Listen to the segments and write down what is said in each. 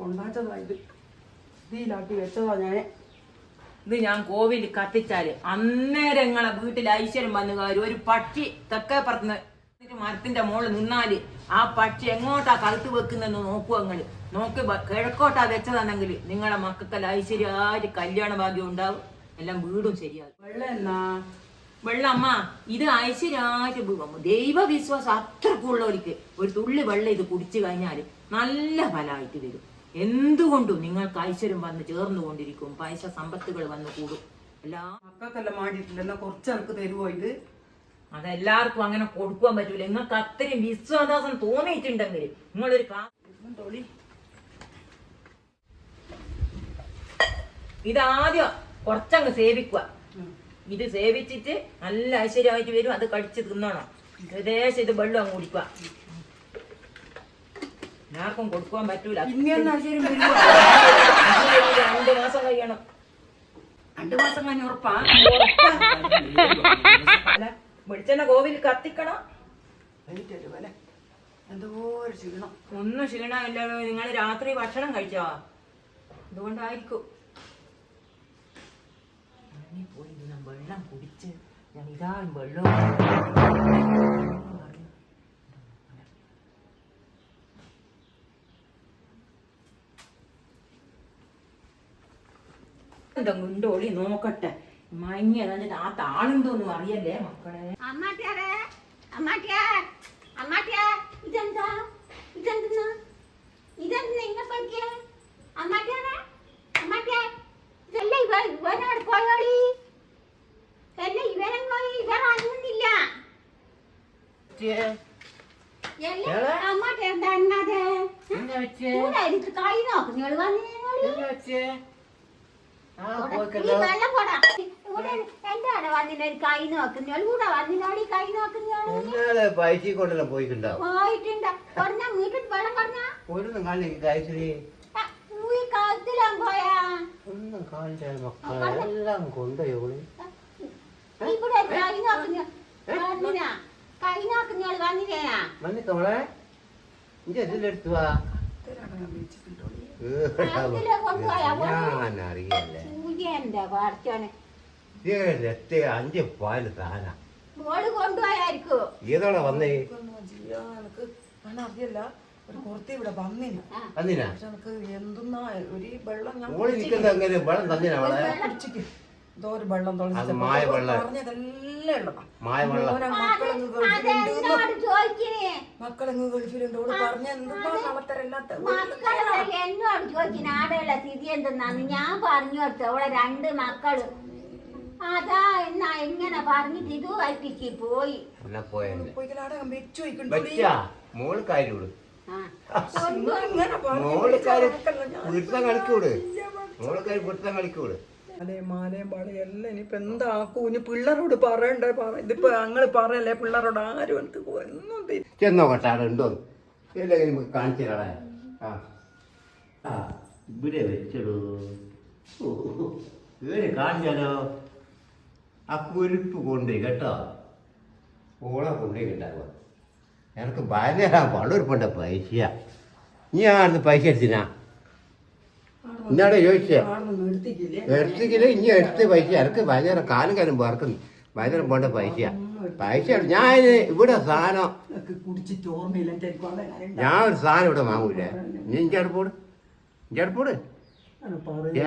കൊണ്ടാച്ചതായത് ഇതിലാക്കി വെച്ചതാ ഞാന്. ഇത് ഞാൻ കോവിൽ കത്തിച്ചാല് അന്നേരം നിങ്ങളെ വീട്ടിൽ ഐശ്വര്യം വന്നു കാര്യം. ഒരു പക്ഷി തെക്കേ പറന്ന് മരത്തിന്റെ മുകളിൽ നിന്നാല് ആ പക്ഷി എങ്ങോട്ടാ കഴുത്ത് വെക്കുന്നെന്ന് നോക്കുക. നിങ്ങള് നോക്കി കിഴക്കോട്ടാ വെച്ചതാണെങ്കിൽ നിങ്ങളെ മക്കൾക്കെല്ലാം ഐശ്വര്യമായിട്ട് കല്യാണ ഭാഗ്യം ഉണ്ടാവും, എല്ലാം വീടും ശരിയാകും. വെള്ളം എന്നാ വെള്ളം അമ്മ ഇത് ഐശ്വര്യമായിട്ട് ദൈവവിശ്വാസം അത്രക്കുള്ളവർക്ക് ഒരു തുള്ളി വെള്ളം ഇത് കുടിച്ചു കഴിഞ്ഞാൽ നല്ല ഫലമായിട്ട് വരും. എന്തുകൊണ്ടും നിങ്ങൾക്ക് ഐശ്വര്യം വന്ന് ചേർന്നുകൊണ്ടിരിക്കും, പൈസ സമ്പത്തുകൾ വന്ന് കൂടും. എല്ലാം മക്കൾക്കെല്ലാം മാടിയിട്ടില്ല, എന്നാ കുറച്ചൾക്ക് തരുവോ ഇത്? അതെല്ലാവർക്കും അങ്ങനെ കൊടുക്കാൻ പറ്റൂല. നിങ്ങൾക്ക് അത്രയും വിശ്വാസം തോന്നിയിട്ടുണ്ടെങ്കിൽ നിങ്ങളൊരു തൊളി ഇതാദ്യം കുറച്ചങ്ങ് സേവിക്കുക. ഇത് സേവിച്ചിട്ട് നല്ല ഐശ്വര്യമായിട്ട് വരും. അത് കടിച്ച് തിന്നണം. ഏകദേശം ഇത് വെള്ളം അങ്ങ് കുടിക്കുക. എല്ലാവർക്കും കൊടുക്കാൻ പറ്റൂല. 2 മാസം കഴിയണം. 2 മാസം കഴിഞ്ഞ ഉറപ്പാ? വെളിച്ചെണ്ണ കോവിൽ കത്തിക്കണം. എന്തോ ഒരു ക്ഷീണം. ഒന്നും ക്ഷീണമില്ലല്ലോ. നിങ്ങൾ രാത്രി ഭക്ഷണം കഴിച്ചോ? അതുകൊണ്ടായിരിക്കും. പോയി ഞാൻ വെള്ളം കുടിച്ച് ഞാൻ ഇതാ വെള്ളം ഉണ്ടോളി നോക്കട്ടെ. മഞ്ഞ എന്നിട്ട് ആ താളുണ്ടോന്നും അറിയല്ലേ മക്കളെ. പൈസ കൊണ്ടെല്ലാം പോയിട്ടുണ്ടാവും. ഒന്നും കാണിച്ചാൽ മക്കളെല്ലാം കൊണ്ടുപോയി. വന്നിട്ടോളെ എടുത്തുവാ. ഞാൻ അറിയല്ലേ 5 പാല് താന ഏതോടെ വന്നേ? അറിയല്ല, ഒരു കുറത്തി ഇവിടെ വന്നില്ല. വന്നിനാ എന്തെന്നാ ഒരു വെള്ളം ഞാൻ എങ്ങനെ വെള്ളം തന്നിനാ? എന്തോ ഒരു വെള്ളം പറഞ്ഞതെല്ലാം മക്കളങ്ങ് ഗൾഫിലുണ്ട്. പറഞ്ഞ എന്നോട് ചോദിക്കുന്ന ആടെയുള്ള സ്ഥിതി എന്തെന്നാന്ന് ഞാൻ പറഞ്ഞു കൊടുത്തു. അവളെ 2 മക്കള് അതാ എന്നാ എങ്ങനെ പറഞ്ഞിട്ട് ഇത് വറ്റിക്ക് പോയി. മാലയും പാളയും എല്ലാം ഇനിയിപ്പോ എന്താക്കൂ? ഇനി പിള്ളേരോട് പറയണ്ടേ? ഇതിപ്പോ ഞങ്ങള് പറയല്ലേ പിള്ളേരോട്? ആരും എടുത്ത് ഒന്നും ചെന്നോക്കട്ടെ ഉണ്ടോ കാണിച്ചാടാ. ഇവിടെ വെച്ചടൂ ഇവിടെ കാണിച്ചാലോ. ആ കുരുപ്പ് കൊണ്ടുപോയി കേട്ടോ, ഓളെ കൊണ്ടുപോയി കിട്ടാകുക. എനിക്ക് ഭയങ്കര പളുരുപ്പുണ്ട പൈസ. ഞാനത് പൈസ എടുത്തിനാ ഇന്നാടെ ചോദിച്ചേ? എടുത്തിക്കില്ല. ഇനി എടുത്ത് പൈസ എനിക്ക് ഭയങ്കര കാലം വറക്കുന്നു. ഭയങ്കര പോണ്ട പൈസ ഞാൻ ഇവിടെ സാധനം ഞാൻ ഒരു സാധനം ഇവിടെ വാങ്ങൂലേ. നീ ഇഞ്ചടുപ്പോട്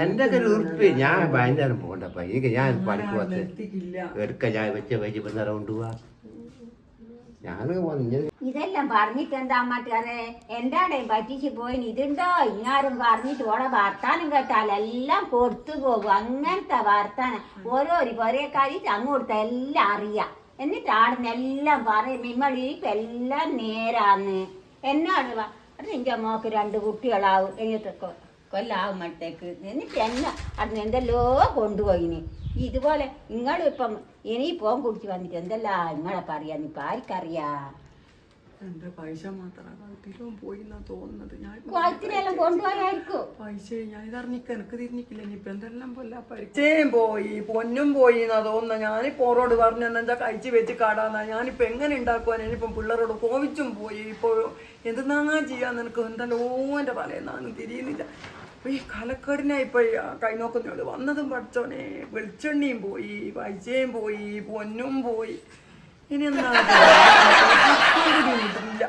എന്റെ ഒക്കെ ഉറുപ്പി ഞാൻ ഭയങ്കര പോണ്ട പൈസ. എനിക്ക് ഞാൻ പണിക്ക് വന്ന് എടുക്ക ഞാൻ വെച്ച പൈസ ഇപ്പം കൊണ്ടുപോവാ. ഇതെല്ലാം പറഞ്ഞിട്ട് എന്താ അമ്മട്ടാരെ എന്താടേയും പറ്റിച്ച് പോയിന്. ഇതുണ്ടോ ഇങ്ങാരും പറഞ്ഞിട്ട് ഓളെ വർത്താനം കേട്ടാൽ എല്ലാം കൊടുത്തു പോകും. അങ്ങനത്തെ വർത്താനം ഒരേ കാര്യം അങ്ങോട്ട് എല്ലാം അറിയാം. എന്നിട്ട് ആടുന്നെല്ലാം പറയും മിമ്മളിക്ക് എല്ലാം നേരാന്ന്. എന്നോട് നിന്റെ മോക്ക് 2 കുട്ടികളാവും എന്നിട്ട് കൊല്ലാവുമ്പോഴത്തേക്ക്. എന്നിട്ട് എന്നെ അവിടുന്ന് എന്തെല്ലോ കൊണ്ടുപോയിന്. ഇതുപോലെ നിങ്ങളിപ്പം ഇനി പോകാൻ കുടിച്ച് വന്നിട്ട് എന്തെല്ലാം നിങ്ങളെ പറയാന്ന് ഇപ്പം ആർക്കറിയാ? എന്റെ പൈസ മാത്രം കളത്തിലും പോയി എന്നാ തോന്നുന്നത്. ഞാൻ കുളത്തിനെല്ലാം കൊണ്ടുപോയായിരിക്കും. പൈസ ഞാൻ ഇതറിഞ്ഞിക്ക എനിക്ക് തിരിഞ്ഞിക്കില്ല. ഇനിയിപ്പൊ എന്തെല്ലാം പോലെ പൈസയും പോയി പൊന്നും പോയി എന്നാ തോന്നുന്ന. ഞാനിപ്പോ ഓരോട് പറഞ്ഞു എന്താ കഴിച്ച് വെച്ച് കാടാന്നാ. ഞാനിപ്പോ എങ്ങനെ ഉണ്ടാക്കുവാൻ? ഇനിയിപ്പം പിള്ളേരോട് കോവിച്ചും പോയി. ഇപ്പൊ എന്തെന്നാ ചെയ്യാന്ന് എനിക്ക് എന്തെല്ലോ എന്റെ തലേന്നാന്നും തിരിയുന്നില്ല. അപ്പൊ ഈ കലക്കടിനായിപ്പോ കൈ നോക്കുന്നോള് വന്നതും പഠിച്ചോനെ. വെളിച്ചെണ്ണയും പോയി, പൈസയും പോയി, പൊന്നും പോയി. ഇനി എന്താ ഇല്ല.